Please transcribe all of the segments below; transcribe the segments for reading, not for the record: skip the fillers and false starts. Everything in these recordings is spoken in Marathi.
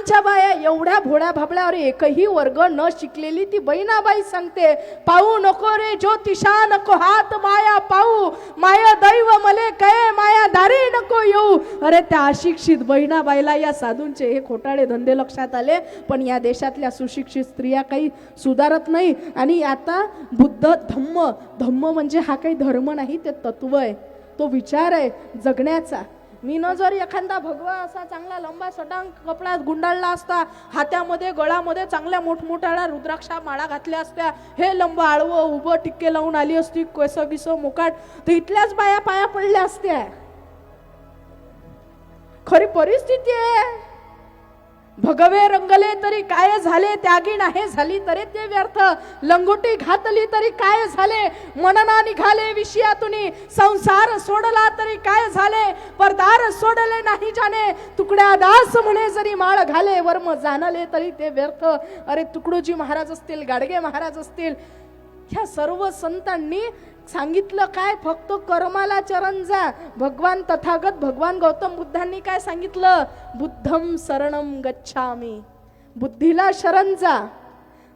आमच्या बाया एवढ्या भोळ्या भाबळ्यावर एकही वर्ग न शिकलेली ती बहिणाबाई सांगते, पाहू नको रे ज्योतिषा नको हात माया पाहू, माया दैव मले कळे माया दारी नको येऊ. अरे त्या अशिक्षित बहिणाबाईला या साधूंचे हे खोटाळे धंदे लक्षात आले. पण या देशातल्या सुशिक्षित स्त्रिया काही सुधारत नाही. आणि आता बुद्ध धम्म म्हणजे हा काही धर्म नाही, ते तत्व आहे, तो विचार आहे जगण्याचा. मी न जर एखादा भगवा असा चांगला लंबा सटांग कपडा गुंडाळला असता, हातामध्ये गळामध्ये चांगल्या मोठमोठ्या रुद्राक्षा माळा घातल्या असत्या, हे लंब आळवं उभं टिक्के लावून आली असती, केस मोकाट, तर इथल्याच बाया पाया पडल्या असत्या. खरी परिस्थिती आहे. भगवे रंगले तरी काय झाले, त्यागी नाही झाली तरी ते व्यर्थ, लंगोटी घातली तरी काय झाले, मनना निघाले विषयातुनी, संसार सोडला तरी काय झाले, परदार सोडले नाही जाणे, तुकड्या दास म्हणे जरी माळ घाले, वर्म जाणले तरी ते व्यर्थ. अरे तुकडोजी महाराज असतील, गाडगे महाराज असतील, ह्या सर्व संतांनी सांगितलं काय, फक्त कर्माला चरण जा. भगवान तथागत भगवान गौतम बुद्धांनी काय सांगितलं, बुद्धम शरणम गच्छामी, बुद्धीला शरण जा.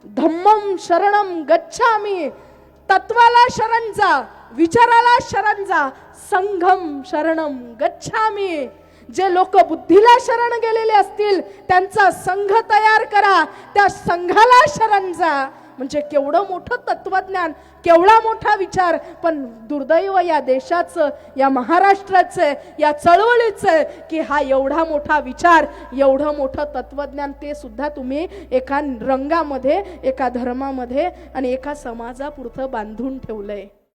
धम्मम शरणम गच्छामी, तत्वाला शरण जा, विचाराला शरण जा. संघम शरणम गच्छामी, जे लोक बुद्धीला शरण गेलेले असतील त्यांचा संघ तयार करा, त्या संघाला शरण जा. म्हणजे केवढं मोठं तत्वज्ञान, केवढा मोठा विचार. पण दुर्दैव या देशाचं, या महाराष्ट्राचं, या चळवळीचं की हा एवढा मोठा विचार, एवढं मोठं तत्वज्ञान ते सुद्धा तुम्ही एका रंगामध्ये, एका धर्मामध्ये आणि एका समाजापुरतं बांधून ठेवलंय.